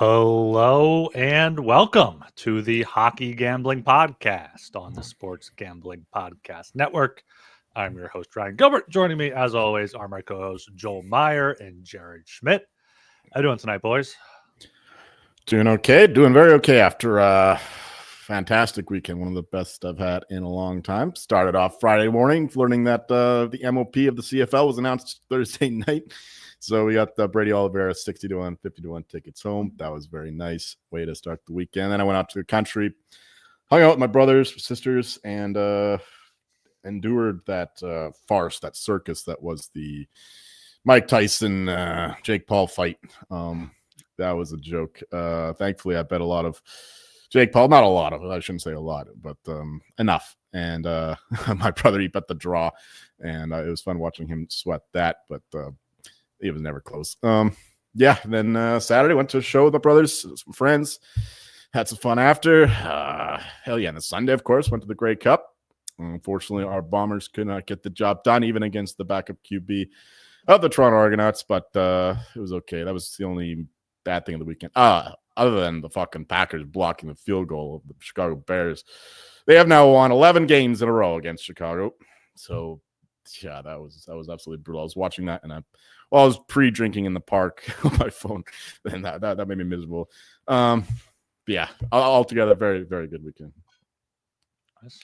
Hello and welcome to the Hockey Gambling Podcast on the Sports Gambling Podcast Network. I'm your host, Ryan Gilbert. Joining me, as always, are my co-hosts, Joel Meyer and Jared Schmidt. How you doing tonight, boys? Doing okay. Doing very okay after a fantastic weekend. One of the best I've had in a long time. Started off Friday morning learning that the MOP of the CFL was announced Thursday night. So we got the Brady Oliveira 60-1, 50-1 tickets home. That was very nice way to start the weekend. Then I went out to the country, hung out with my brothers, sisters, and endured that farce, that circus that was the Mike Tyson, Jake Paul fight. That was a joke. Thankfully, I bet a lot of Jake Paul. Not a lot of it. I shouldn't say a lot, but enough. And my brother, he bet the draw. And it was fun watching him sweat that. But it was never close. Then Saturday, went to a show with my brothers, some friends. Had some fun after. Hell yeah. And the Sunday, of course, went to the Grey Cup. Unfortunately, our Bombers could not get the job done, even against the backup QB of the Toronto Argonauts. But it was okay. That was the only bad thing of the weekend. Other than the fucking Packers blocking the field goal of the Chicago Bears. They have now won 11 games in a row against Chicago. So, yeah, that was absolutely brutal. I was watching that, and I was pre-drinking in the park on my phone, and that made me miserable. Yeah, altogether, very, very good weekend. Nice.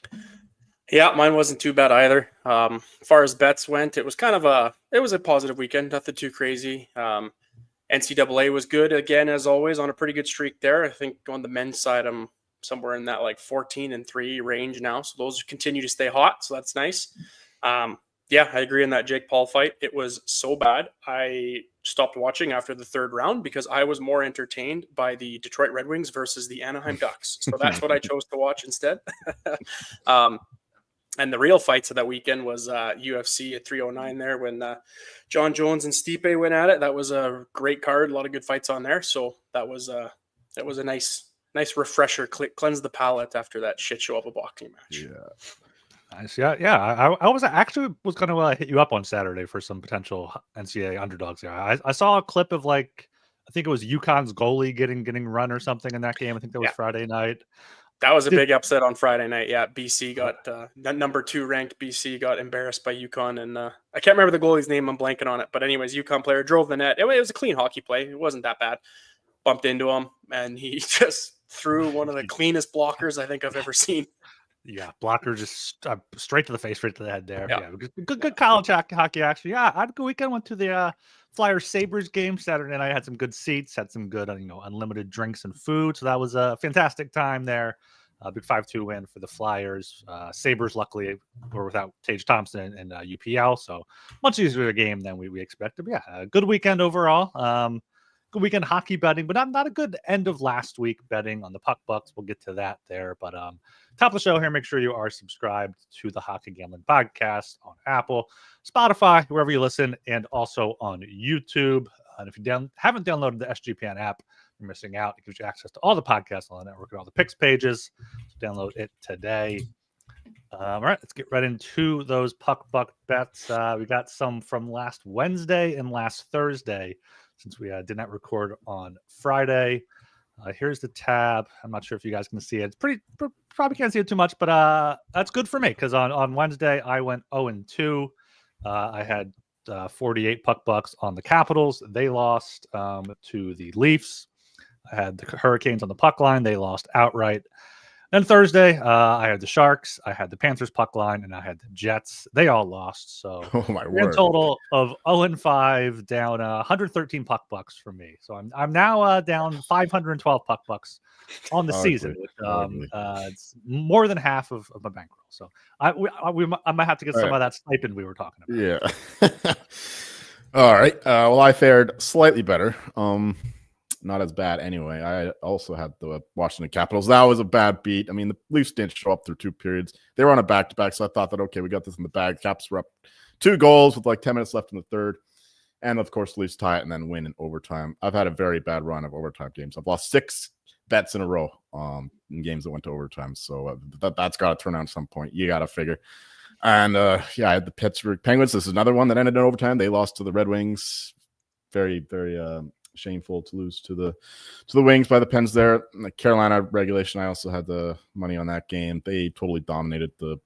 Yeah, mine wasn't too bad either. As far as bets went, it was a positive weekend, nothing too crazy. NCAA was good again, as always, on a pretty good streak there. I think on the men's side, I'm somewhere in that like 14-3 range now. So those continue to stay hot. So that's nice. Yeah, I agree on that Jake Paul fight. It was so bad. I stopped watching after the third round because I was more entertained by the Detroit Red Wings versus the Anaheim Ducks. So that's what I chose to watch instead. And the real fights of that weekend was UFC at 309 there when John Jones and Stipe went at it. That was a great card. A lot of good fights on there. So that was a nice refresher, cleanse the palate after that shit show of a boxing match. Yeah. Nice. Yeah. I was going to hit you up on Saturday for some potential NCAA underdogs there. I saw a clip of I think it was UConn's goalie getting run or something in that game. I think that was Friday night. That was a big upset on Friday night. Yeah, BC got number 2 ranked BC got embarrassed by UConn, and I can't remember the goalie's name. I'm blanking on it, but anyways, UConn player drove the net. It was a clean hockey play. It wasn't that bad. Bumped into him, and he just threw one of the cleanest blockers I think I've ever seen. Yeah, blocker just straight to the face, straight to the head there. Yeah, good college hockey action. Yeah, I had a good weekend. Went to the Flyers Sabres game Saturday night. I had some good seats, had some good unlimited drinks and food. So that was a fantastic time there. Big 5-2 win for the Flyers. Sabres luckily were without Tage Thompson and UPL, so much easier game than we expected. But yeah, a good weekend overall. Good weekend hockey betting, but not a good end of last week betting on the puck bucks. We'll get to that there. But top of the show here, make sure you are subscribed to the Hockey Gambling Podcast on Apple, Spotify, wherever you listen, and also on YouTube. And if you haven't downloaded the SGPN app, you're missing out. It gives you access to all the podcasts on the network and all the picks pages. So download it today. All right, let's get right into those puck buck bets. We got some from last Wednesday and last Thursday, since we did not record on Friday. Here's the tab. I'm not sure if you guys can see it. It's probably can't see it too much, but that's good for me because on Wednesday I went 0-2. I had 48 puck bucks on the Capitals. They lost to the Leafs. I had the Hurricanes on the puck line. They lost outright. Then Thursday, I had the Sharks, I had the Panthers puck line, and I had the Jets. They all lost. So word. Total of 0-5, down 113 puck bucks for me. So I'm now down 512 puck bucks on the season. It's more than half of my bankroll. So I might have to get some of that stipend we were talking about. Yeah. All right. Well, I fared slightly better. Not as bad anyway. I also had the Washington Capitals. That was a bad beat. I mean, the Leafs didn't show up through 2 periods. They were on a back-to-back, so I thought that, okay, we got this in the bag. Caps were up 2 goals with 10 minutes left in the third. And, of course, the Leafs tie it and then win in overtime. I've had a very bad run of overtime games. I've lost 6 bets in a row in games that went to overtime. So that's got to turn out at some point. You got to figure. And, I had the Pittsburgh Penguins. This is another one that ended in overtime. They lost to the Red Wings. Very, very shameful to lose to the Wings by the Pens there. In the Carolina regulation, I also had the money on that game. They totally dominated the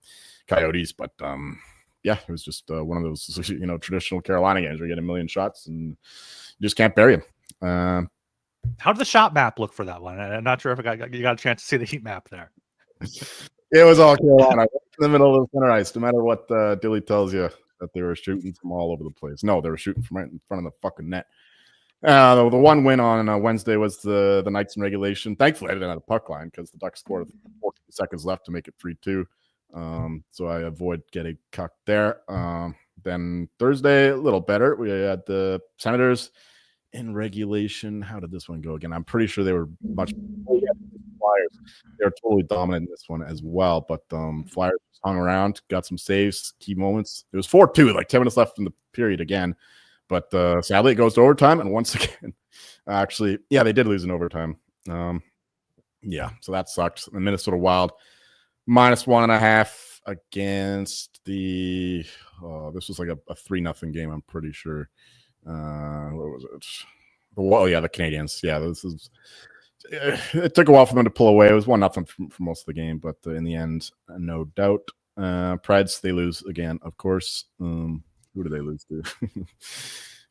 Coyotes, but yeah, it was just one of those traditional Carolina games where you get a million shots and you just can't bury them. How did the shot map look for that one? I'm not sure if you got a chance to see the heat map there. It was all Carolina in the middle of the center ice. No matter what Dilly tells you, that they were shooting from all over the place. No, they were shooting from right in front of the fucking net. The one win on Wednesday was the Knights in regulation. Thankfully, I didn't have a puck line because the Ducks scored 14 seconds left to make it 3-2. So I avoid getting cucked there. Then Thursday, a little better. We had the Senators in regulation. How did this one go again? I'm pretty sure they were much. Flyers. They were totally dominant in this one as well. But Flyers hung around, got some saves, key moments. It was 4-2, like 10 minutes left in the period again. But sadly, it goes to overtime. And once again, actually, yeah, they did lose in overtime. Yeah, so that sucked. The Minnesota Wild -1.5 against the. This was like a 3-0 game. I'm pretty sure. What was it? Well, yeah, the Canadians. Yeah, this is. It took a while for them to pull away. It was 1-0 for most of the game, but in the end, no doubt. Preds, they lose again, of course. Who do they lose to?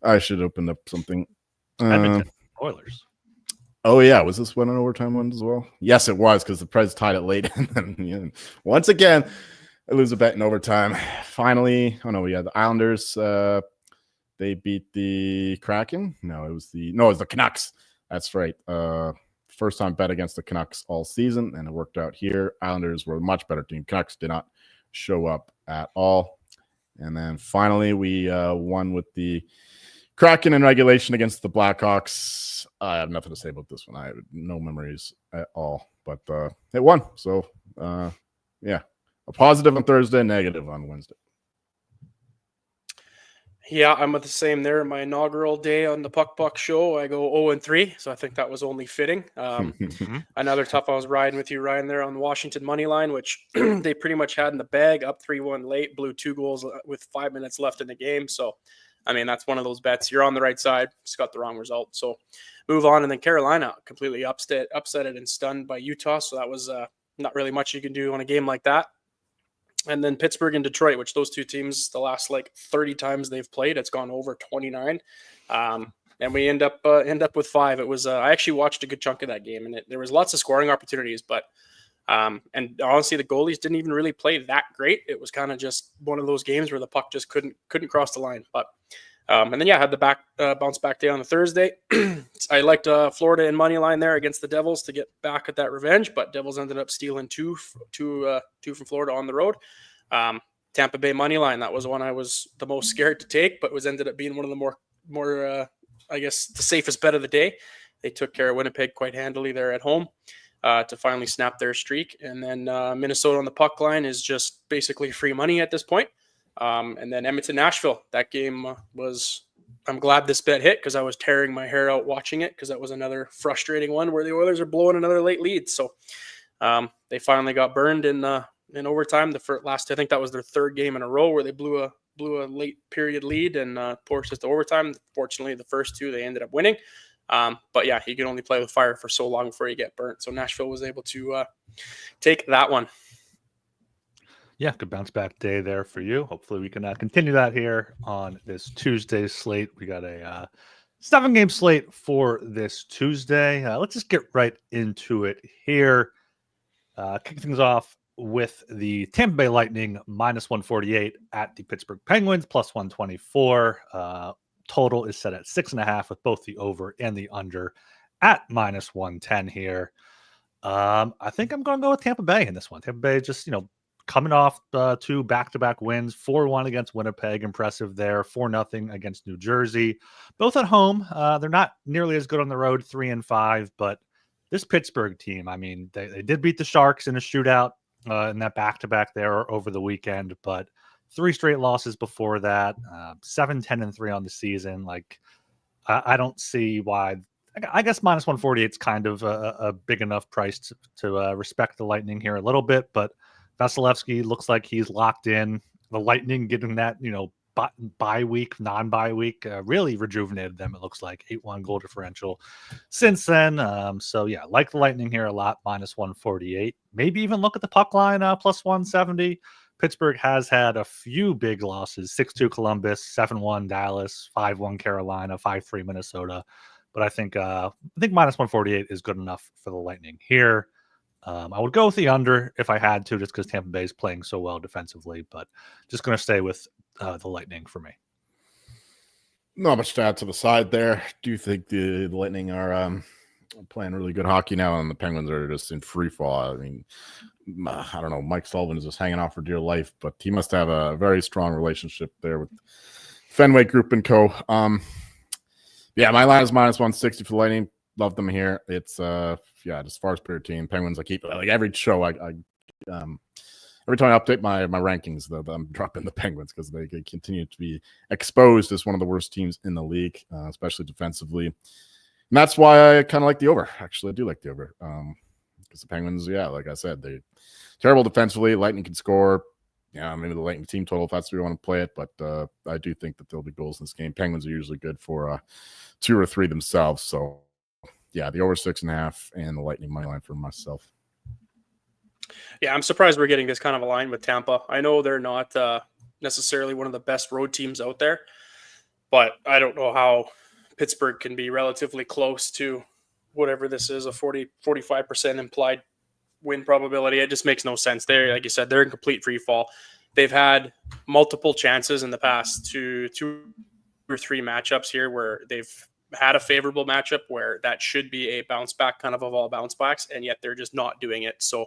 I should open up something. Edmonton Oilers. Oh, yeah. Was this one an overtime one as well? Yes, it was, because the Preds tied it late. And then once again, they lose a bet in overtime. Finally, we had the Islanders. They beat the Kraken. No, it was the Canucks. That's right. First time bet against the Canucks all season, and it worked out here. Islanders were a much better team. Canucks did not show up at all. And then finally, we won with the Kraken in regulation against the Blackhawks. I have nothing to say about this one. I have no memories at all, but it won. So, yeah, a positive on Thursday, negative on Wednesday. Yeah, I'm at the same there. My inaugural day on the Puck Buck show, I go 0-3, so I think that was only fitting. Another tough, I was riding with you, Ryan, there on the Washington money line, which they pretty much had in the bag, up 3-1 late, blew 2 goals with 5 minutes left in the game. So, I mean, that's one of those bets. You're on the right side, just got the wrong result. So, move on. And then Carolina completely upset it and stunned by Utah. So that was not really much you can do on a game like that. And then Pittsburgh and Detroit, which those two teams, the last 30 times they've played, it's gone over 29. And we end up with 5. It was I actually watched a good chunk of that game, and there was lots of scoring opportunities, but and honestly, the goalies didn't even really play that great. It was kind of just one of those games where the puck just couldn't cross the line. But and then had the bounce back day on the Thursday. I liked Florida in money line there against the Devils to get back at that revenge, but Devils ended up stealing two from Florida on the road. Tampa Bay money line, that was one I was the most scared to take, but ended up being one of the more I guess the safest bet of the day. They took care of Winnipeg quite handily there at home to finally snap their streak. And then Minnesota on the puck line is just basically free money at this point. And then Edmonton, Nashville, that game I'm glad this bet hit because I was tearing my hair out watching it because that was another frustrating one where the Oilers are blowing another late lead. So they finally got burned in overtime. I think that was their 3rd game in a row where they blew a late period lead and forced us to overtime. Fortunately, the first 2 they ended up winning. But yeah, you can only play with fire for so long before you get burnt. So Nashville was able to take that one. Yeah, good bounce back day there for you. Hopefully we can continue that here on this Tuesday slate. We got a 7-game slate for this Tuesday. Let's just get right into it here. Kick things off with the Tampa Bay Lightning -148 at the Pittsburgh Penguins +124. Total is set at 6.5 with both the over and the under at -110 here. I think I'm going to go with Tampa Bay in this one. Tampa Bay just, coming off 2 back-to-back wins, 4-1 against Winnipeg, impressive there, 4-0 against New Jersey, both at home. They're not nearly as good on the road, 3-5, but this Pittsburgh team, I mean, they did beat the Sharks in a shootout in that back-to-back there over the weekend, but 3 straight losses before that, 7-10-3 on the season. I don't see why. I guess -148 is kind of a big enough price to respect the Lightning here a little bit, but Vasilevsky looks like he's locked in. The Lightning getting that, bye week, non-bye week, really rejuvenated them. It looks like 8-1 goal differential since then. So yeah, like the Lightning here a lot, -148. Maybe even look at the puck line, +170. Pittsburgh has had a few big losses: 6-2 Columbus, 7-1 Dallas, 5-1 Carolina, 5-3 Minnesota. But I think -148 is good enough for the Lightning here. I would go with the under if I had to, just because Tampa Bay is playing so well defensively. But just going to stay with the Lightning for me. Not much to add to the side there. Do you think the Lightning are playing really good hockey now, and the Penguins are just in free fall? I mean, I don't know. Mike Sullivan is just hanging on for dear life, but he must have a very strong relationship there with Fenway Group and Co. Yeah, my line is -160 for the Lightning. Love them here. It's as far as pure team, Penguins. I keep like every show. Every time I update my rankings, though, I'm dropping the Penguins because they continue to be exposed as one of the worst teams in the league, especially defensively. And that's why I kind of like the over. Actually, I do like the over because the Penguins, like I said, they're terrible defensively. Lightning can score. Yeah, maybe the Lightning team total if that's where you want to play it. But I do think that there'll be goals in this game. Penguins are usually good for 2 or 3 themselves. So, yeah, the over 6.5 and the Lightning money line for myself. Yeah, I'm surprised we're getting this kind of a line with Tampa. I know they're not necessarily one of the best road teams out there, but I don't know how Pittsburgh can be relatively close to whatever this is, a 45% implied win probability. It just makes no sense. They're, like you said, they're in complete free fall. They've had multiple chances in the past two or three matchups here where they've had a favorable matchup where that should be a bounce back kind of all bounce backs, and yet they're just not doing it. So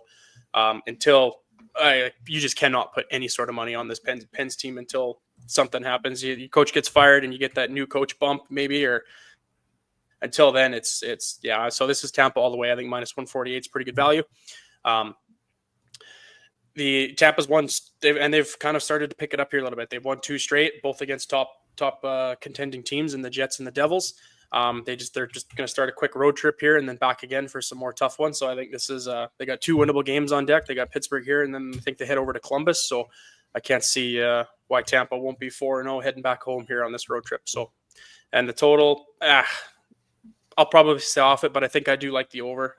you just cannot put any sort of money on this Pens team until something happens. Your coach gets fired and you get that new coach bump maybe, or until then it's. So this is Tampa all the way. I think -148 is pretty good value. The Tampa's won, they've kind of started to pick it up here a little bit. They've won 2 straight, both against top contending teams in the Jets and the Devils. They're just going to start a quick road trip here and then back again for some more tough ones. So I think this is they got 2 winnable games on deck. They got Pittsburgh here, and then I think they head over to Columbus. So I can't see why Tampa won't be 4-0 heading back home here on this road trip. So, and the total, I'll probably stay off it, but I think I do like the over.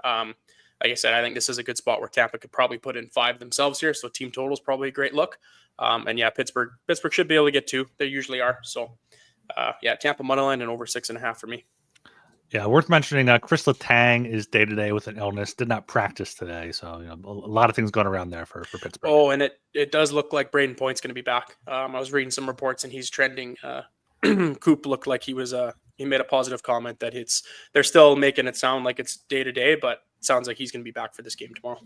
Like I said, I think this is a good spot where Tampa could probably put in 5 themselves here. So team total is probably a great look. And yeah, Pittsburgh should be able to get 2. They usually are. So Tampa money line and over 6.5 for me. Yeah, worth mentioning Chris Letang is day-to-day with an illness, did not practice today. So, a lot of things going around there for Pittsburgh. Oh, and it does look like Braden Point's going to be back. I was reading some reports and he's trending. Coop looked like he was he made a positive comment that they're still making it sound like it's day-to-day, but it sounds like he's going to be back for this game tomorrow.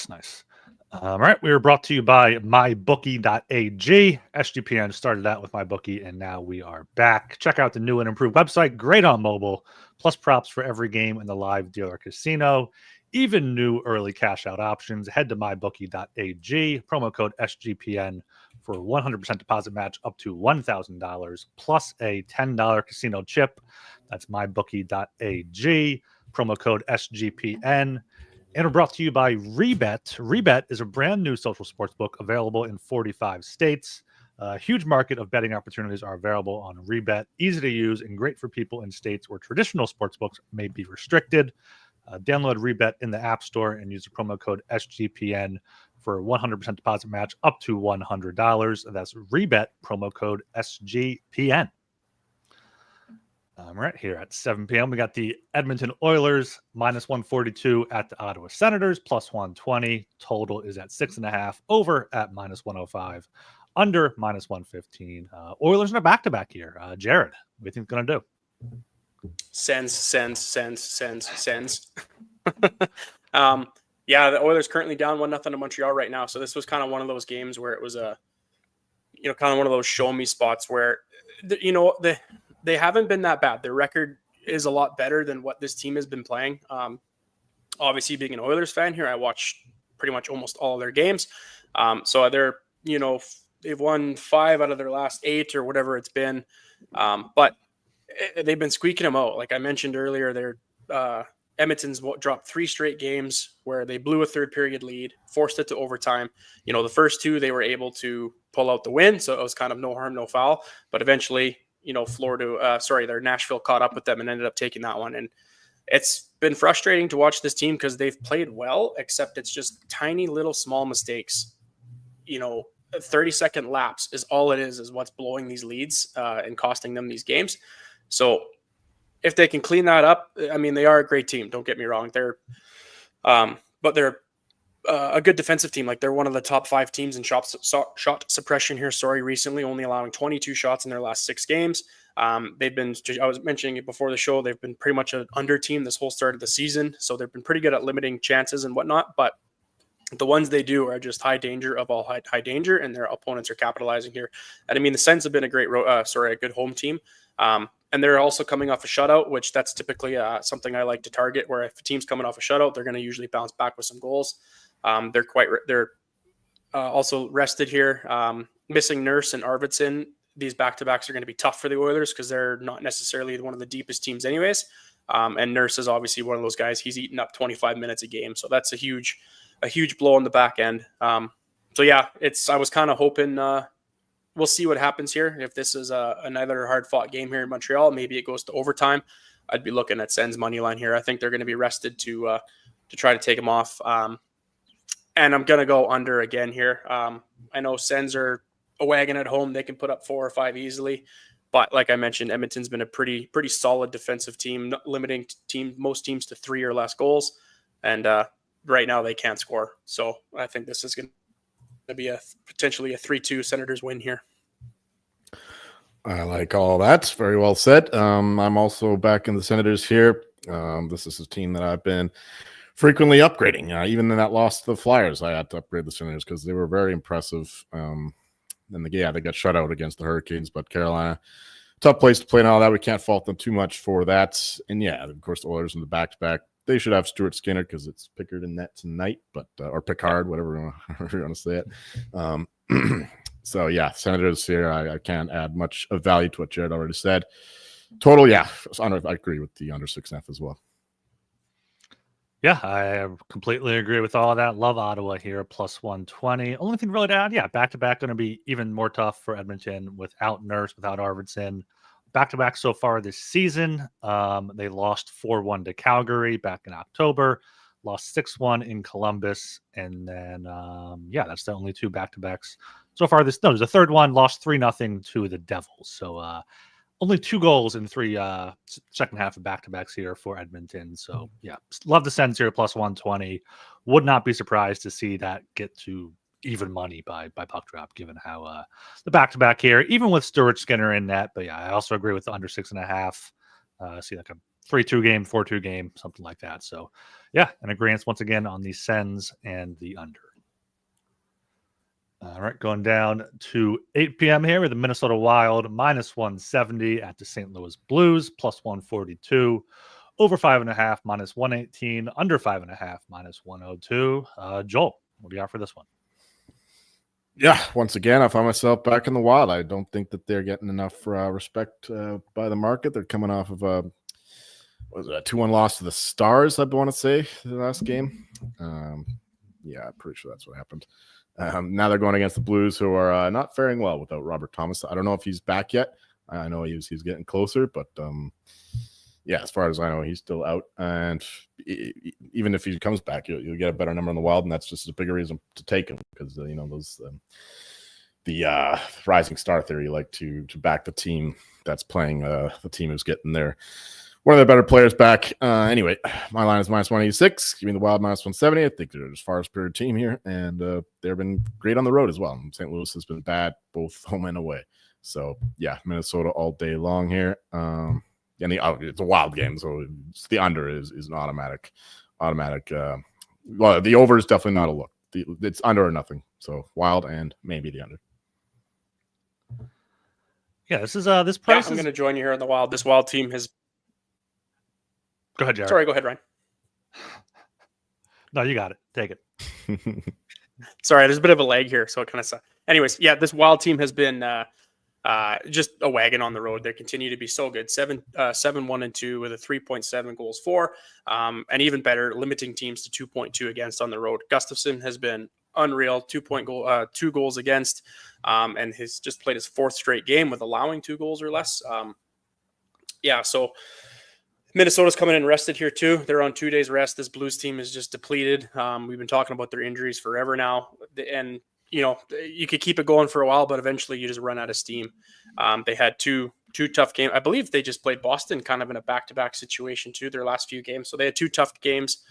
Nice. All right, we were brought to you by mybookie.ag. SGPN started out with MyBookie, and now we are back. Check out the new and improved website, great on mobile, plus props for every game in the live dealer casino, even new early cash out options. Head to mybookie.ag, promo code SGPN for 100% deposit match up to $1,000 plus a $10 casino chip. That's mybookie.ag, promo code SGPN. And we're brought to you by Rebet. Rebet is a brand new social sports book available in 45 states. A huge market of betting opportunities are available on Rebet. Easy to use and great for people in states where traditional sports books may be restricted. Download Rebet in the App Store and use the promo code SGPN for 100% deposit match up to $100. That's Rebet, promo code SGPN. Right here at 7 p.m. We got the Edmonton Oilers -142 at the Ottawa Senators +120. Total is at 6.5. Over at -105. Under -115. Oilers in a back-to-back here. Jared, what do you think it's going to do? Sends. Yeah, the Oilers currently down 1-0 to Montreal right now. So this was kind of one of those games where it was kind of one of those show me spots where, they haven't been that bad. Their record is a lot better than what this team has been playing. Obviously, being an Oilers fan here, I watch pretty much almost all of their games. So they're, they've won 5 out of their last 8 or whatever it's been. But they've been squeaking them out. Like I mentioned earlier, they're Edmonton's dropped 3 straight games where they blew a third period lead, forced it to overtime. The first 2 they were able to pull out the win, so it was kind of no harm, no foul. But eventually, their Nashville caught up with them and ended up taking that one. And it's been frustrating to watch this team because they've played well, except it's just tiny little small mistakes. 30-second lapse is all it is what's blowing these leads and costing them these games. So if they can clean that up, I mean, they are a great team. Don't get me wrong. But they're a good defensive team. Like, they're one of the top 5 teams in shot suppression here. Recently, only allowing 22 shots in their last 6 games. They've been, I was mentioning it before the show, they've been pretty much an under team this whole start of the season. So they've been pretty good at limiting chances and whatnot. But the ones they do are just high danger of all high danger, and their opponents are capitalizing here. And I mean, the Sens have been a good home team. And they're also coming off a shutout, which that's typically something I like to target, where if a team's coming off a shutout, they're going to usually bounce back with some goals. They're also rested here. Missing Nurse and Arvidsson, these back-to-backs are going to be tough for the Oilers because they're not necessarily one of the deepest teams anyways. And Nurse is obviously one of those guys. He's eating up 25 minutes a game. So that's a huge blow on the back end. I was kind of hoping we'll see what happens here. If this is another hard-fought game here in Montreal, maybe it goes to overtime. I'd be looking at Sens money line here. I think they're going to be rested to try to take them off. And I'm going to go under again here. I know Sens are a wagon at home. They can put up 4 or 5 easily. But like I mentioned, Edmonton's been a pretty solid defensive team, limiting most teams to 3 or less goals. And right now they can't score. So I think this is going to be potentially a 3-2 Senators win here. I like all that. Very well said. I'm also back in the Senators here. This is a team that I've been frequently upgrading. Even in that loss to the Flyers, I had to upgrade the Senators because they were very impressive. Then they got shut out against the Hurricanes, but Carolina, tough place to play and all that. We can't fault them too much for that. And yeah, of course, the Oilers in the back-to-back. They should have Stuart Skinner because it's Pickard in net tonight, or Picard, whatever you want to say it. So yeah, Senators here. I can't add much of value to what Jared already said. Total, yeah, I agree with the under 6.5 as well. Yeah, I completely agree with all of that. Love Ottawa here, plus 120. Only thing really to add, back-to-back going to be even more tough for Edmonton without Nurse, without Arvidsson. Back-to-back so far this season. They lost 4-1 to Calgary back in October, lost 6-1 in Columbus, and then, that's the only 2 back-to-backs so far. There's a third one, lost 3-0 to the Devils. So only 2 goals in 3 second half of back-to-backs here for Edmonton. So, yeah, love the Sens here, plus 120. Would not be surprised to see that get to even money by puck drop, given how the back-to-back here, even with Stuart Skinner in net. But, yeah, I also agree with the under 6.5. See like a 3-2 game, 4-2 game, something like that. So, yeah, an agreement once again on the Sens and the under. All right, going down to 8 p.m. here with the Minnesota Wild, minus 170 at the St. Louis Blues, plus 142. Over 5.5, minus 118. Under 5.5, minus 102. Joel, what do you got for this one? Yeah, once again, I find myself back in the Wild. I don't think that they're getting enough respect by the market. They're coming off of a 2-1 loss to the Stars, I want to say, the last game. I'm pretty sure that's what happened. Now they're going against the Blues, who are not faring well without Robert Thomas. I don't know if he's back yet. I know he's getting closer, but as far as I know, he's still out. And even if he comes back, you'll get a better number on the Wild, and that's just a bigger reason to take him because those the rising star theory like to back the team that's playing the team who's getting one of their better players back. Anyway, my line is minus 186. Give me the Wild minus 170. I think they're as far as superior team here, and they've been great on the road as well. St. Louis has been bad both home and away. So yeah, Minnesota all day long here. And it's a Wild game, so the under is an automatic. Well, the over is definitely not a look. It's under or nothing. So Wild and maybe the under. Yeah, this is this price. I'm going to join you here on the Wild. This Wild team has. Go ahead, Jared. Sorry, go ahead, Ryan. No, you got it. Take it. Sorry, there's a bit of a lag here, so it kind of sucks. Anyways, yeah, this Wild team has been just a wagon on the road. They continue to be so good. 7-1-2 with a 3.7 goals for, and even better, limiting teams to 2.2 against on the road. Gustafsson has been unreal. 2 goals against, and has just played his 4th straight game with allowing 2 goals or less. So Minnesota's coming in rested here too. They're on 2 days rest. This Blues team is just depleted. We've been talking about their injuries forever now, and you could keep it going for a while, but eventually you just run out of steam. They had two tough games. I believe they just played Boston kind of in a back-to-back situation too, their last few games. So they had 2 tough games.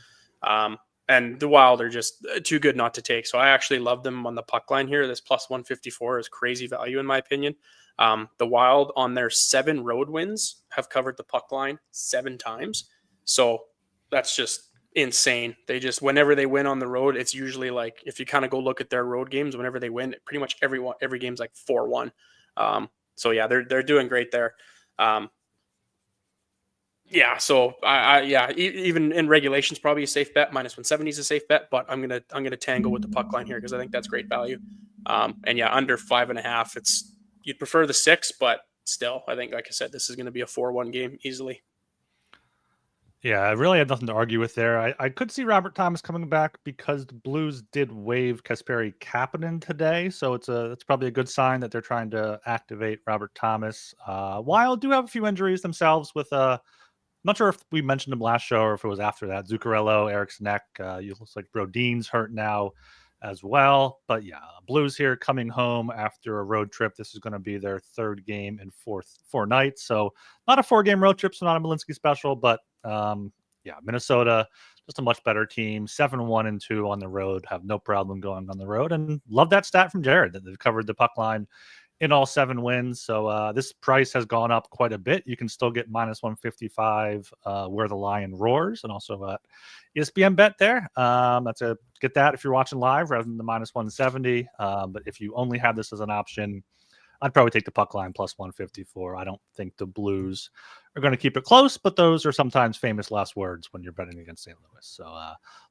And the Wild are just too good not to take. So I actually love them on the puck line here. This plus 154 is crazy value in my opinion. The Wild on their 7 road wins have covered the puck line 7 times. So that's just insane. They just, whenever they win on the road, it's usually like, if you kind of go look at their road games, whenever they win, pretty much every game's like 4-1. So yeah, they're doing great there. Even in regulations, probably a safe bet. Minus 170 is a safe bet, but I'm gonna tango with the puck line here because I think that's great value. Under 5.5, you'd prefer the 6, but still, I think, like I said, this is going to be a 4-1 game easily. Yeah, I really had nothing to argue with there. I could see Robert Thomas coming back because the Blues did waive Kasperi Kapanen today, so it's probably a good sign that they're trying to activate Robert Thomas. Wild do have a few injuries themselves with I'm not sure if we mentioned him last show or if it was after that. Zuccarello, Eric's neck. It looks like Brodin's hurt now as well. But yeah, Blues here coming home after a road trip. This is going to be their 3rd game in 4 nights. So not a 4-game road trip, so not a Malinsky special. But Minnesota, just a much better team. 7-1-2 on the road. Have no problem going on the road. And love that stat from Jared that they've covered the puck line in all 7 wins. So this price has gone up quite a bit. You can still get minus 155 where the Lion roars, and also ESPN bet there. Get that if you're watching live rather than the minus 170. But if you only have this as an option, I'd probably take the puck line plus 154. I don't think the Blues are going to keep it close, but those are sometimes famous last words when you're betting against St. Louis. So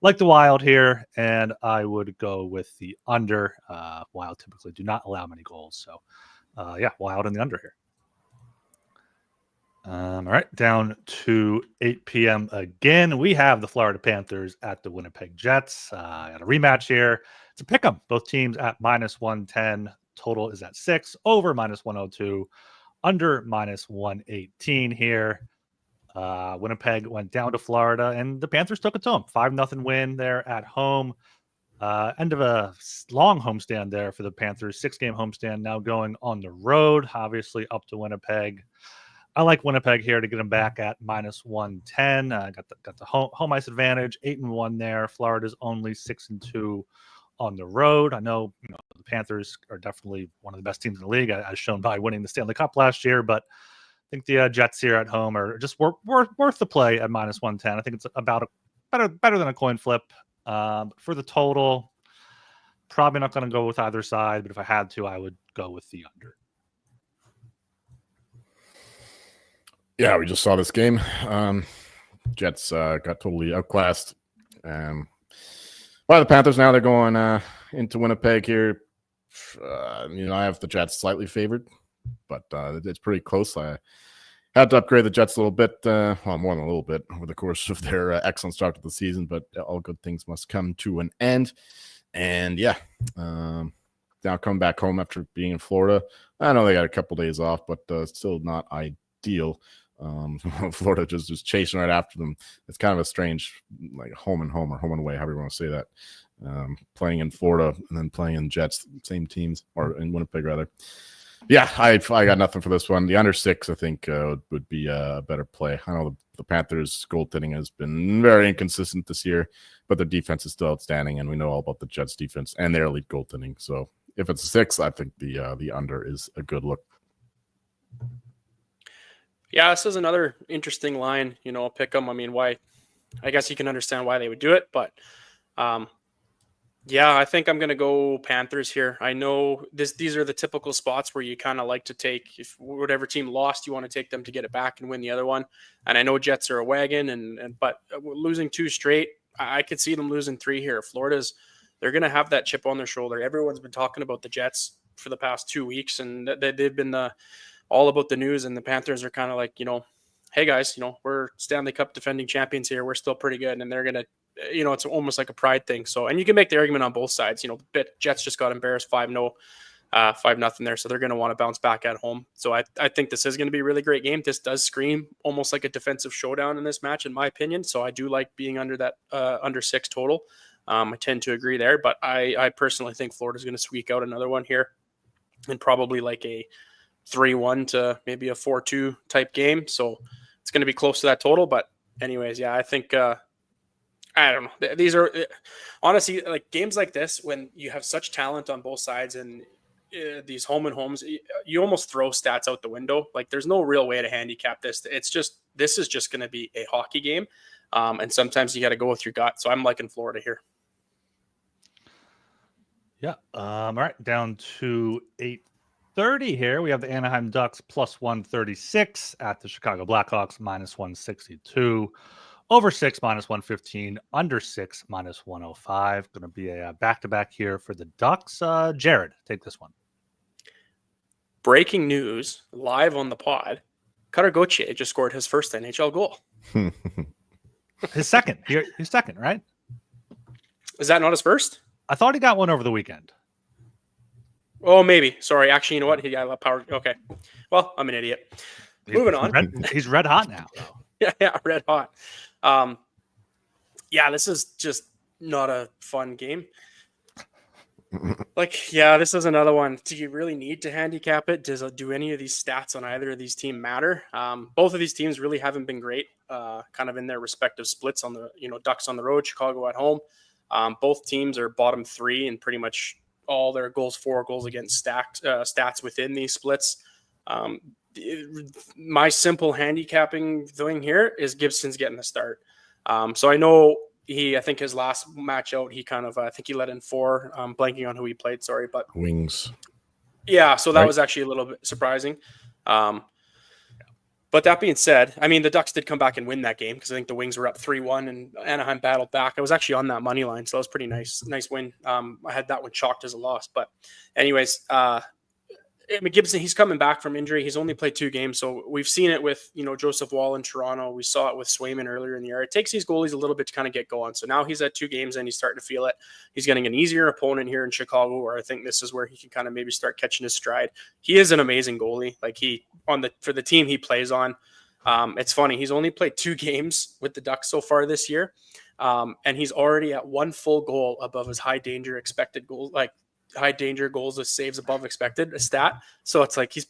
like the Wild here, and I would go with the under. Wild typically do not allow many goals. So Wild in the under here. All right, down to 8 p.m. again. We have the Florida Panthers at the Winnipeg Jets. Got a rematch here. It's a pick 'em. Both teams at minus 110. Total is at 6, over minus 102, under minus 118 here. Winnipeg went down to Florida, and the Panthers took it to them. 5-0 win there at home. End of a long homestand there for the Panthers. 6-game homestand now going on the road, obviously up to Winnipeg. I like Winnipeg here to get them back at minus 110. Got the home ice advantage, 8-1 there. Florida's only 6-2 on the road. I know, the Panthers are definitely one of the best teams in the league, as shown by winning the Stanley Cup last year. But I think the Jets here at home are just worth the play at minus 110. I think it's about better than a coin flip. For the total, probably not going to go with either side. But if I had to, I would go with the under. Yeah, we just saw this game. Jets got totally outclassed. The Panthers now, they're going into Winnipeg here. I have the Jets slightly favored, but it's pretty close. I had to upgrade the Jets a little bit, more than a little bit over the course of their excellent start to the season, but all good things must come to an end. And now coming back home after being in Florida, I know they got a couple days off, but still not ideal. Florida just chasing right after them. It's kind of a strange, like home and home or home and away, however you want to say that. Playing in Florida and then playing in Jets, same teams, or in Winnipeg rather. Yeah, I got nothing for this one. The under 6, I think, would be a better play. I know the Panthers' goaltending has been very inconsistent this year, but their defense is still outstanding, and we know all about the Jets' defense and their elite goaltending. So if it's a 6, I think the under is a good look. Yeah, this is another interesting line, pick them. I mean, why? I guess you can understand why they would do it, but I think I'm going to go Panthers here. I know these are the typical spots where you kind of like to take, if whatever team lost, you want to take them to get it back and win the other one. And I know Jets are a wagon, but losing 2 straight, I could see them losing 3 here. They're going to have that chip on their shoulder. Everyone's been talking about the Jets for the past 2 weeks, and they've been all about the news. And the Panthers are kind of like, hey guys, we're Stanley Cup defending champions here. We're still pretty good, and they're gonna, it's almost like a pride thing. So, and you can make the argument on both sides. Jets just got embarrassed 5-0. 5-0 there, so they're going to want to bounce back at home. So I think this is going to be a really great game. This does scream almost like a defensive showdown in this match, in my opinion. So I do like being under that under 6 total. I tend to agree there, but I personally think Florida's going to squeak out another one here, and probably like a 3-1 to maybe a 4-2 type game. So it's going to be close to that total. But anyways, yeah, I think I don't know. These are honestly like games like this when you have such talent on both sides and these home and homes, you almost throw stats out the window. Like there's no real way to handicap this. This is just going to be a hockey game. And sometimes you got to go with your gut. So I'm liking Florida here. Yeah. All right. Down to 8:30 here. We have the Anaheim Ducks plus 136 at the Chicago Blackhawks minus 162. Over 6 minus 115. Under 6 minus 105. Going to be a back-to-back here for the Ducks. Jared, take this one. Breaking news live on the pod. Cutter Gauthier just scored his first NHL goal. His second. His second, right? Is that not his first? I thought he got one over the weekend. Oh, maybe. Sorry. Actually, you know what? I love power. Okay. Well, I'm an idiot. Moving on. He's red hot now. Yeah, red hot. Yeah, this is just not a fun game. This is another one. Do you really need to handicap it? Do any of these stats on either of these teams matter? Both of these teams really haven't been great, kind of in their respective splits on the, Ducks on the road, Chicago at home. Both teams are bottom 3 and pretty much all their goals for, goals against stats within these splits. My simple handicapping thing here is Gibson's getting the start. So I know I think his last match out, he kind of, I think he let in 4, blanking on who he played. Sorry, but Wings. Yeah. So that was actually a little bit surprising. But that being said, I mean, the Ducks did come back and win that game because I think the Wings were up 3-1 and Anaheim battled back. I was actually on that money line, so that was pretty nice win. I had that one chalked as a loss. But anyways, Gibson, he's coming back from injury. He's only played 2 games. So we've seen it with, Joseph Wall in Toronto. We saw it with Swayman earlier in the year. It takes these goalies a little bit to kind of get going. So now he's at 2 games and he's starting to feel it. He's getting an easier opponent here in Chicago, where I think this is where he can kind of maybe start catching his stride. He is an amazing goalie. Like for the team he plays on. It's funny. He's only played 2 games with the Ducks so far this year. And he's already at 1 full goal above his high danger expected goal, like high danger goals with saves above expected, a stat. So it's like he's,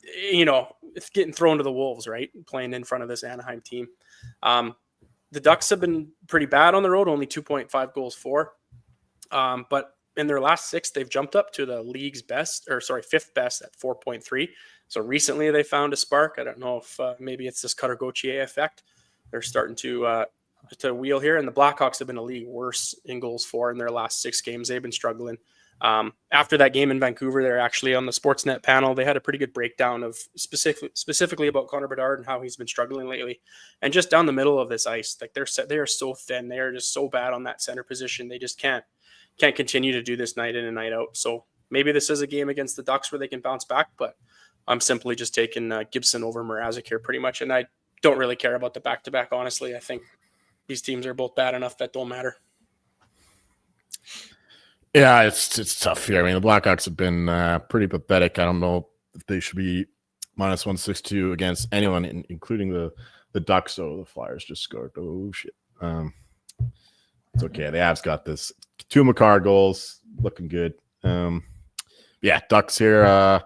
it's getting thrown to the wolves, right? Playing in front of this Anaheim team. The Ducks have been pretty bad on the road, only 2.5 goals for. But in their last 6, they've jumped up to the league's 5th best at 4.3. So recently they found a spark. I don't know if maybe it's this Cutter Gauthier effect. They're starting to wheel here, and the Blackhawks have been a league worse in goals for in their last 6 games. They've been struggling. After that game in Vancouver, they're actually on the Sportsnet panel. They had a pretty good breakdown of specifically about Connor Bedard and how he's been struggling lately. And just down the middle of this ice, like they are so thin. They are just so bad on that center position. They just can't continue to do this night in and night out. So maybe this is a game against the Ducks where they can bounce back, but I'm simply just taking Gibson over Mrazek here pretty much. And I don't really care about the back-to-back, honestly. I think these teams are both bad enough that don't matter. Yeah, it's tough here. I mean, the Blackhawks have been pretty pathetic. I don't know if they should be minus 162 against anyone, including the Ducks. So the Flyers just scored. Oh, shit. It's okay. The Avs got this. 2 Makar goals. Looking good. Yeah, Ducks here.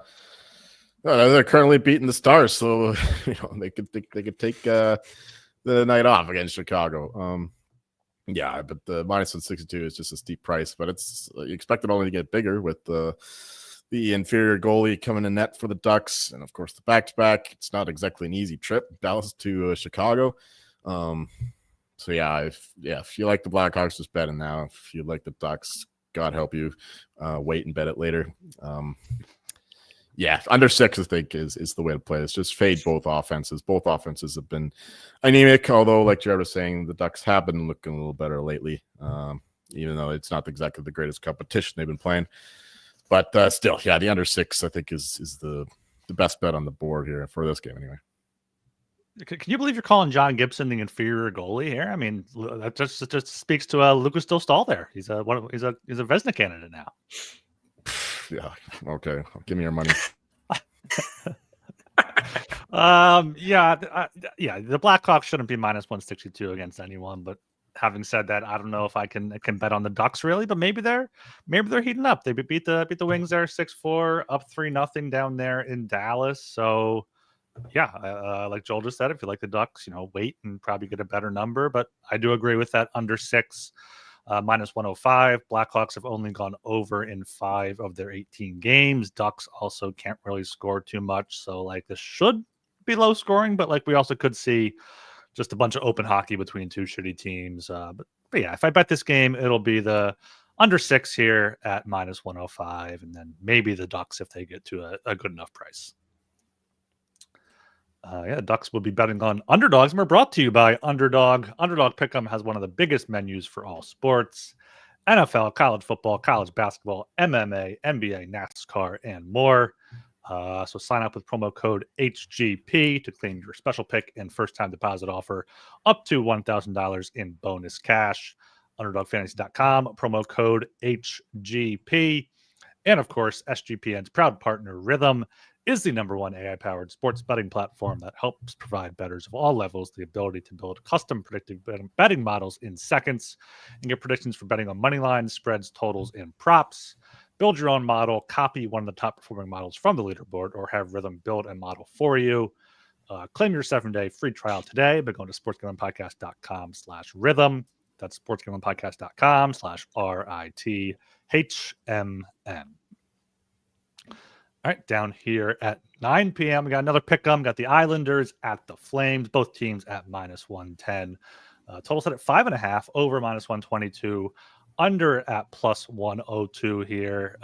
They're currently beating the Stars, so they could take the night off against Chicago. Yeah, but the minus 162 is just a steep price, but it's you expect it only to get bigger with the inferior goalie coming in net for the Ducks, and of course the back-to-back. It's not exactly an easy trip, Dallas to Chicago. So yeah, if you like the Blackhawks, just bet it now. If you like the Ducks, God help you, wait and bet it later. Yeah, under 6, I think, is the way to play this. Just fade both offenses. Both offenses have been anemic, although, like Jared was saying, the Ducks have been looking a little better lately, even though it's not exactly the greatest competition they've been playing. But still, yeah, the under 6 I think is the best bet on the board here for this game anyway. Can you believe you're calling John Gibson the inferior goalie here? I mean, that just speaks to Lucas Dostal there. He's a Vezina candidate now. Yeah. Okay. Give me your money. Yeah. The Blackhawks shouldn't be minus 162 against anyone. But having said that, I don't know if I can bet on the Ducks really. But maybe they're heating up. They beat the Wings there 6-4, up 3-0 down there in Dallas. So. Yeah, like Joel just said, if you like the Ducks, wait and probably get a better number. But I do agree with that under 6, minus 105. Blackhawks have only gone over in 5 of their 18 games. Ducks also can't really score too much. So, like, this should be low scoring, but, like, we also could see just a bunch of open hockey between two shitty teams. But yeah, if I bet this game, it'll be the under 6 here at minus 105. And then maybe the Ducks if they get to a good enough price. Ducks will be betting on underdogs. And we're brought to you by Underdog. Underdog Pick'em has one of the biggest menus for all sports: NFL, college football, college basketball, MMA, NBA, NASCAR, and more. So sign up with promo code HGP to claim your special pick and first-time deposit offer up to $1,000 in bonus cash. UnderdogFantasy.com, promo code HGP. And, of course, SGPN's proud partner, Rhythm, is the #1 AI-powered sports betting platform that helps provide bettors of all levels the ability to build custom predictive betting models in seconds and get predictions for betting on money lines, spreads, totals, and props. Build your own model, copy one of the top-performing models from the leaderboard, or have Rhythm build a model for you. Claim your 7-day free trial today by going to sportsgamblingpodcast.com/rhythm. That's sportsgamblingpodcast.com/RITHMN. All right, down here at 9 p.m., we got another pick'em. Got the Islanders at the Flames, both teams at minus 110. Total set at 5.5, over minus 122, under at plus 102 here.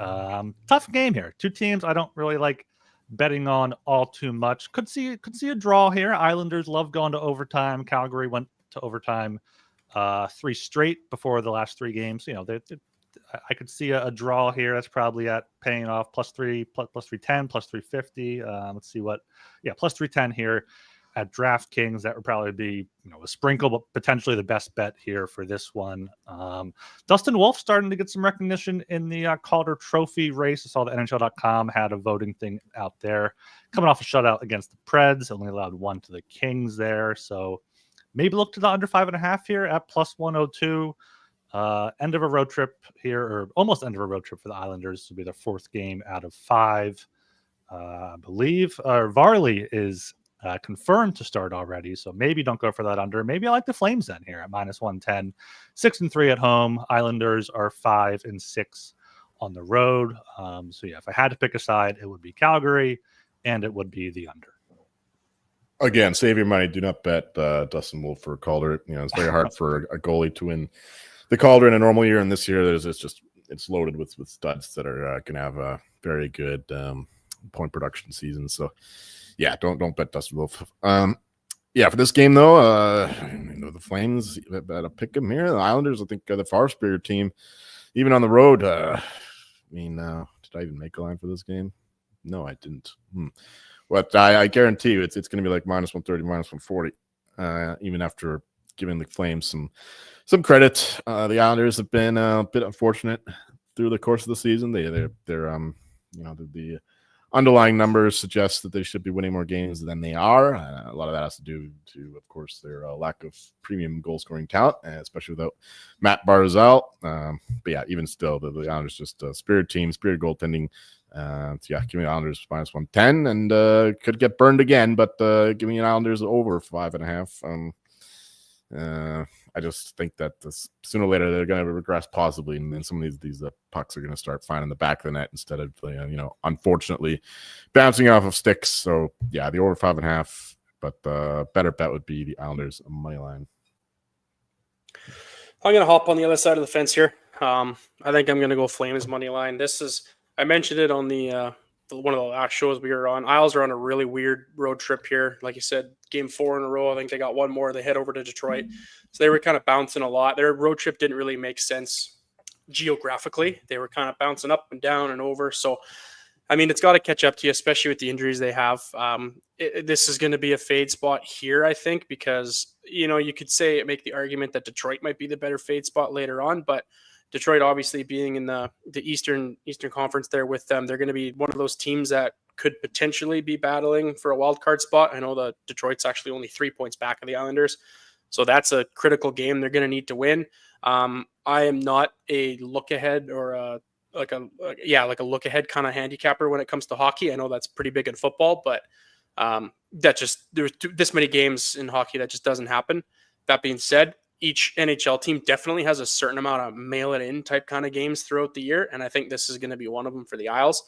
Tough game here. Two teams I don't really like betting on all too much. Could see a draw here. Islanders love going to overtime. Calgary went to overtime 3 straight before the last 3 games. I could see a draw here. That's probably at paying off plus 310, plus 350. Let's see plus 310 here at DraftKings. That would probably be a sprinkle, but potentially the best bet here for this one. Dustin Wolf starting to get some recognition in the Calder Trophy race. I saw the NHL.com had a voting thing out there. Coming off a shutout against the Preds, only allowed 1 to the Kings there. So maybe look to the under 5.5 here at plus 102. End of a road trip here, or almost end of a road trip for the Islanders. This will be their 4th game out of 5. I believe Varley is confirmed to start already, so maybe don't go for that under. Maybe I like the Flames then here at minus 110. 6-3 at home. Islanders are 5-6 on the road. If I had to pick a side, it would be Calgary, and it would be the under. Again, save your money. Do not bet Dustin Wolf or Calder. It's very hard for a goalie to win the Calder in a normal year, and this year it's loaded with studs that are going to have a very good point production season. So yeah, don't bet Dustin Wolf. For this game though, the Flames better pick them here. The Islanders, I think, are the far superior team, even on the road. Did I even make a line for this game? No, I didn't. But I guarantee you, it's going to be like minus 130, minus 140, even after giving the Flames some credit. The Islanders have been a bit unfortunate through the course of the season. The underlying numbers suggest that they should be winning more games than they are. A lot of that has to do to, of course, their lack of premium goal scoring talent, especially without Matt Barzal. Even still, the Islanders just a spirit team, spirit goaltending. Give me the Islanders minus 110, and could get burned again, but give me an Islanders over 5.5. I just think that sooner or later they're going to regress possibly, and then some of these pucks are going to start finding the back of the net instead of unfortunately bouncing off of sticks. So yeah, the over 5.5, but the better bet would be the Islanders money line. I'm going to hop on the other side of the fence here. I think I'm going to go Flames money line. I mentioned it on the one of the last shows we were on. Isles are on a really weird road trip here. Like you said, game 4 in a row. I think they got one more. They head over to Detroit. So they were kind of bouncing a lot. Their road trip didn't really make sense geographically. They were kind of bouncing up and down and over. So, I mean, it's got to catch up to you, especially with the injuries they have. This is going to be a fade spot here, I think, because, you could make the argument that Detroit might be the better fade spot later on, but Detroit obviously being in the Eastern Conference there with them, they're going to be one of those teams that could potentially be battling for a wild card spot. I know that Detroit's actually only 3 points back of the Islanders, so that's a critical game they're going to need to win. I am not a look ahead or a look ahead kind of handicapper when it comes to hockey. I know that's pretty big in football, but there's this many games in hockey that just doesn't happen. That being said, each NHL team definitely has a certain amount of mail it in type kind of games throughout the year, and I think this is going to be one of them for the Isles.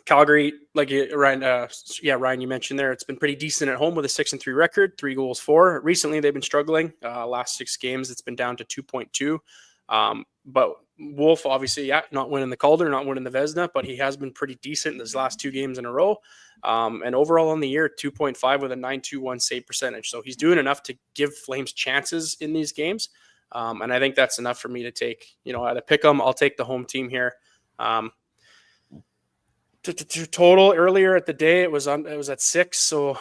Calgary, Ryan, you mentioned there, it's been pretty decent at home with a 6-3 record, 3 goals for. Recently, they've been struggling. Last 6 games, it's been down to 2.2. But Wolf, obviously, not winning the Calder, not winning the Vezina, but he has been pretty decent in his last 2 games in a row. And overall on the year, 2.5 with a 921 save percentage. So he's doing enough to give Flames chances in these games. And I think that's enough for me to take, at a pick 'em, I'll take the home team here. Total earlier at the day, it was at 6. So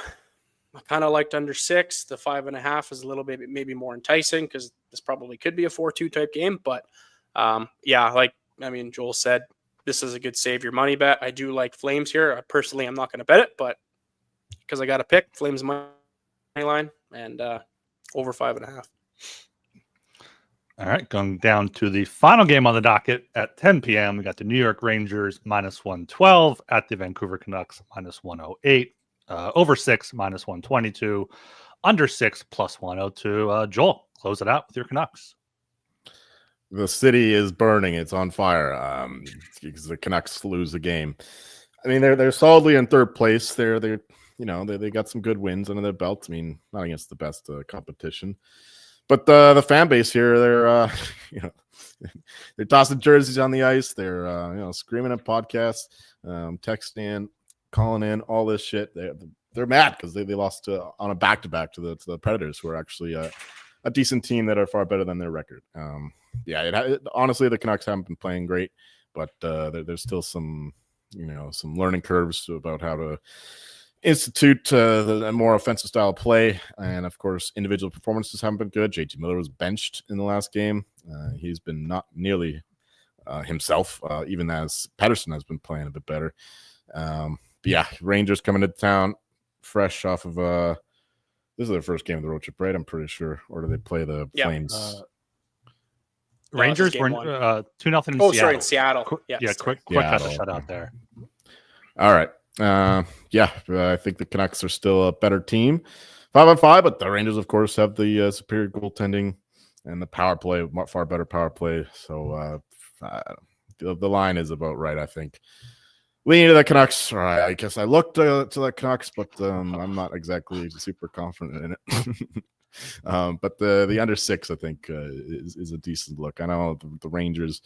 I kind of liked under 6. The 5.5 is a little bit maybe more enticing because this probably could be a 4-2 type game. But Joel said, this is a good save your money bet. I do like Flames here. Personally, I'm not going to bet it, but because I got to pick Flames money line and over 5.5. All right, going down to the final game on the docket at 10 p.m. We got the New York Rangers -112 at the Vancouver Canucks -108. Over 6 -122. Under 6 +102. Joel, close it out with your Canucks. The city is burning; it's on fire. Because the Canucks lose the game. I mean, they're solidly in third place. They got some good wins under their belt. I mean, not against the best competition. But the fan base here, they're they're tossing jerseys on the ice. They're screaming at podcasts, texting, calling in, all this shit. They're mad because they lost on a back-to-back to the Predators, who are actually a decent team that are far better than their record. Honestly, the Canucks haven't been playing great, but there's still some learning curves about how to institute a more offensive style of play, and of course individual performances haven't been good. JT Miller was benched in the last game. He's been not nearly himself, even as Pettersson has been playing a bit better. Rangers coming to town fresh off of this is their first game of the road trip, right? I'm pretty sure. Or do they play the Flames? Rangers were 2-0 in Seattle. Oh, sorry, in Seattle. Quick cut to shut out there. All right. I think the Canucks are still a better team, 5-on-5, but the Rangers, of course, have the superior goaltending and the power play, far better power play. So the line is about right, I think. Leaning to the Canucks. All right, I guess I looked to the Canucks, but I'm not exactly super confident in it. But the under 6, I think, is a decent look. I know the Rangers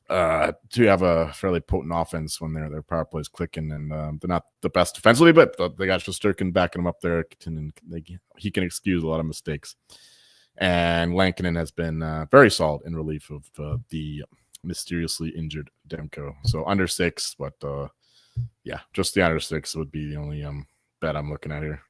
do have a fairly potent offense when their power play is clicking, and they're not the best defensively, but they got Shesterkin backing them up there. He can excuse a lot of mistakes. And Lankinen has been very solid in relief of the mysteriously injured Demko. So under 6, but just the under 6 would be the only bet I'm looking at here.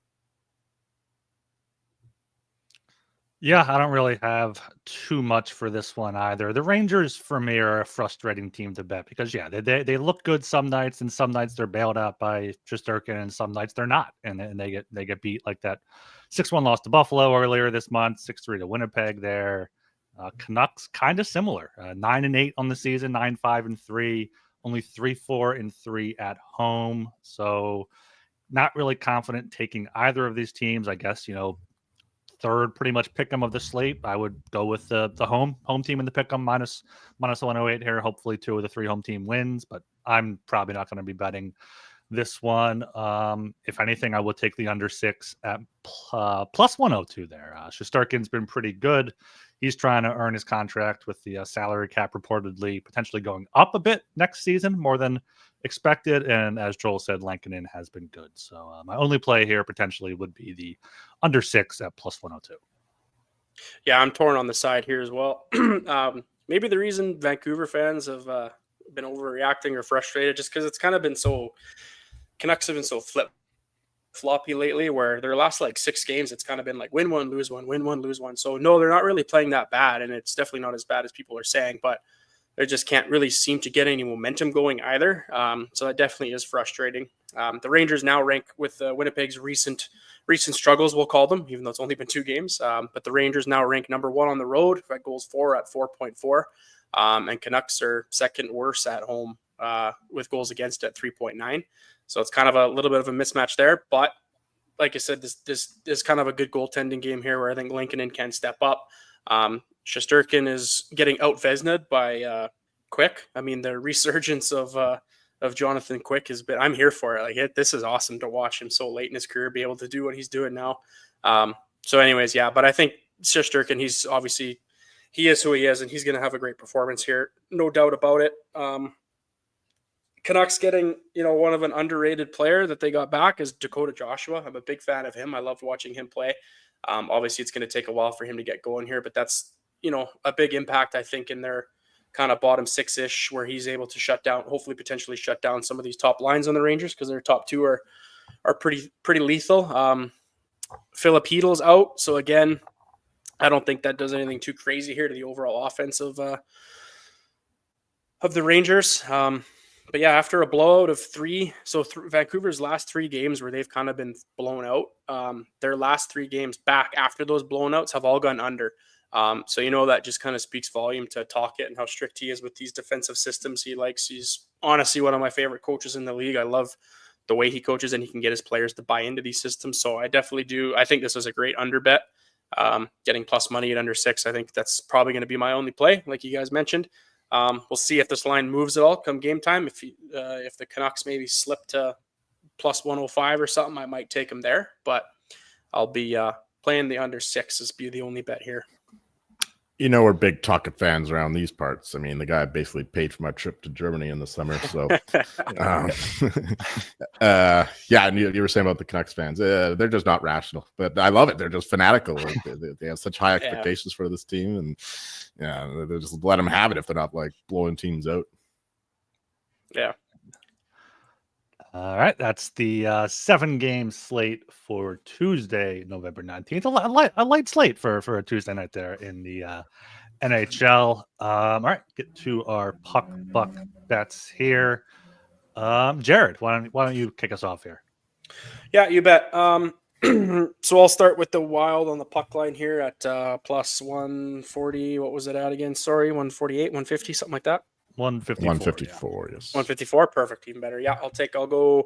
Yeah, I don't really have too much for this one either. The Rangers, for me, are a frustrating team to bet because, they look good some nights, and some nights they're bailed out by Shesterkin, and some nights they're not, and they get beat like that 6-1 loss to Buffalo earlier this month, 6-3 to Winnipeg there. Canucks kind of similar, 9-8 on the season, 9-5-3, only 3-4-3 at home. So not really confident taking either of these teams. I guess third pretty much pick 'em of the slate. I would go with the home team in the pick 'em minus 108 here. Hopefully 2 of the 3 home team wins, but I'm probably not going to be betting this one. If anything, I would take the under 6 at plus 102 there. Shesterkin's been pretty good. He's trying to earn his contract with the salary cap reportedly potentially going up a bit next season, more than expected. And as Joel said, Lankinen has been good. So my only play here potentially would be the under 6 at plus 102. Yeah, I'm torn on the side here as well. maybe the reason Vancouver fans have been overreacting or frustrated, just because it's kind of been so, Canucks have been so floppy lately, where their last like 6 games, it's kind of been like win one, lose one, win one, lose one. So no, they're not really playing that bad, and it's definitely not as bad as people are saying, but they just can't really seem to get any momentum going either. So that definitely is frustrating. The Rangers now rank with Winnipeg's recent struggles, we'll call them, even though it's only been 2 games. But the Rangers now rank number 1 on the road at goals for at 4.4. And Canucks are second worst at home with goals against at 3.9. So it's kind of a little bit of a mismatch there. But like I said, this is kind of a good goaltending game here where I think Lincoln can step up. Shesterkin is getting out-Vezna'd by Quick. I mean, the resurgence of Jonathan Quick has been, I'm here for it. Like this is awesome to watch him so late in his career be able to do what he's doing now. So anyways, yeah, but I think Shesterkin, he is who he is, and he's going to have a great performance here. No doubt about it. Canucks getting, one of an underrated player that they got back is Dakota Joshua. I'm a big fan of him. I loved watching him play. Obviously it's going to take a while for him to get going here, but that's, a big impact, I think, in their kind of bottom 6-ish, where he's able to hopefully potentially shut down some of these top lines on the Rangers, because their top 2 are pretty lethal. Philip Hedl's out. So again, I don't think that does anything too crazy here to the overall offense of the Rangers. But yeah, after a blowout of 3, Vancouver's last 3 games where they've kind of been blown out, their last 3 games back after those blown outs have all gone under. So that just kind of speaks volume to Tocchet and how strict he is with these defensive systems he's honestly one of my favorite coaches in the league. I love the way he coaches, and he can get his players to buy into these systems. So I definitely do. I think this is a great under bet. Getting plus money at under 6. I think that's probably going to be my only play, like you guys mentioned. We'll see if this line moves at all come game time. If the Canucks maybe slip to plus 105 or something, I might take them there. But I'll be playing the under 6 as be the only bet here. We're big Tocchet fans around these parts. I mean, the guy basically paid for my trip to Germany in the summer. So, yeah, and you were saying about the Canucks fans. They're just not rational, but I love it. They're just fanatical. They have such high expectations for this team, and they just let them have it if they're not like blowing teams out. Yeah. All right, that's the 7-game slate for Tuesday, November 19th. A light slate for a Tuesday night there in the NHL. All right, get to our puck buck bets here. Jared, why don't you kick us off here? Yeah, you bet. So I'll start with the Wild on the puck line here at plus 140. What was it at again? Sorry, 148, 150, something like that. 154, yes. 154, perfect, even better. Yeah, I'll go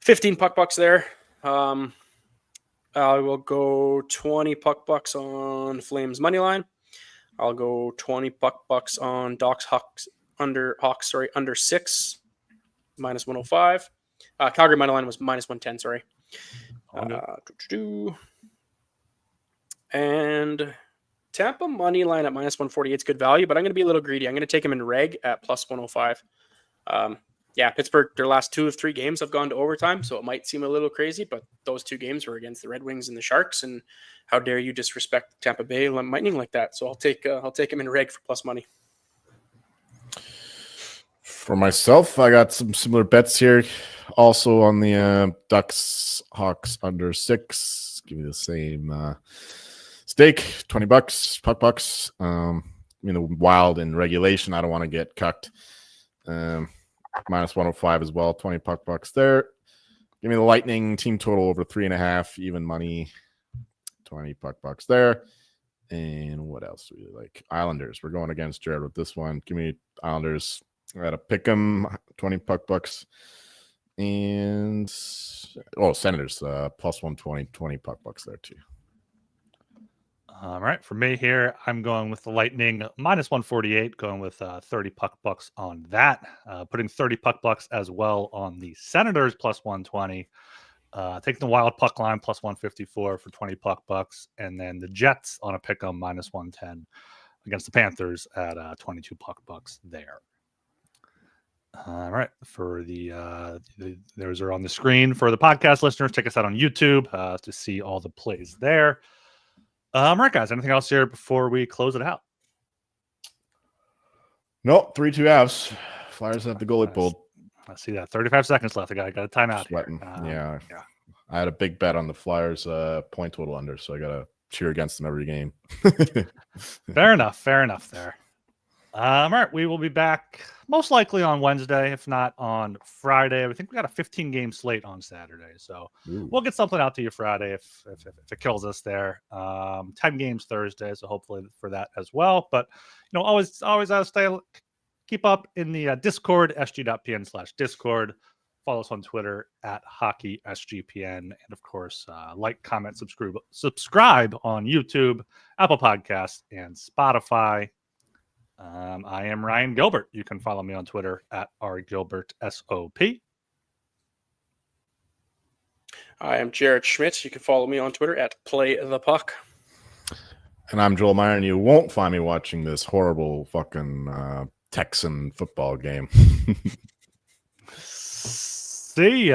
15 puck bucks there. I will go 20 puck bucks on Flames money line. I'll go 20 puck bucks on Hawks under 6 minus 105. Calgary money line was minus 110. Sorry. And Tampa money line at minus 148 is good value, but I'm going to be a little greedy. I'm going to take him in reg at plus 105. Pittsburgh, their last 2 of 3 games have gone to overtime, so it might seem a little crazy, but those 2 games were against the Red Wings and the Sharks, and how dare you disrespect Tampa Bay Lightning like that? So I'll take him in reg for plus money. For myself, I got some similar bets here. Also on the Ducks, Hawks under 6. Give me the same stake, $20, puck bucks. The Wild in regulation, I don't want to get cucked. Minus 105 as well, 20 puck bucks there. Give me the Lightning team total over 3.5, even money, 20 puck bucks there. And what else do we like? Islanders. We're going against Jared with this one. Give me Islanders. I got to pick them, 20 puck bucks. And Senators plus 120, 20 puck bucks there too. All right, for me here, I'm going with the Lightning minus 148, going with 30 puck bucks on that. Putting 30 puck bucks as well on the Senators plus 120. Taking the Wild puck line plus 154 for 20 puck bucks, and then the Jets on a pick 'em minus 110 against the Panthers at 22 puck bucks there. All right, for those are on the screen for the podcast listeners. Check us out on YouTube to see all the plays there. All right, guys, anything else here before we close it out? Nope, 3-2 Avs. Flyers have the goalie pulled. I see that. 35 seconds left. I got a timeout Sweating. here. Yeah. I had a big bet on the Flyers point total under, so I got to cheer against them every game. Fair enough there. All right, we will be back most likely on Wednesday, if not on Friday. I think we got a 15-game slate on Saturday, so we'll get something out to you Friday if it kills us there. 10 games Thursday, so hopefully for that as well. But always keep up in the Discord, sg.pn/Discord. Follow us on Twitter at HockeySGPN. And of course, like, comment, subscribe on YouTube, Apple Podcasts, and Spotify. I am Ryan Gilbert. You can follow me on Twitter at rgilbertsop. I am Jared Schmitz. You can follow me on Twitter at PlayThePuck. And I'm Joel Meyer, and you won't find me watching this horrible fucking Texan football game. See ya.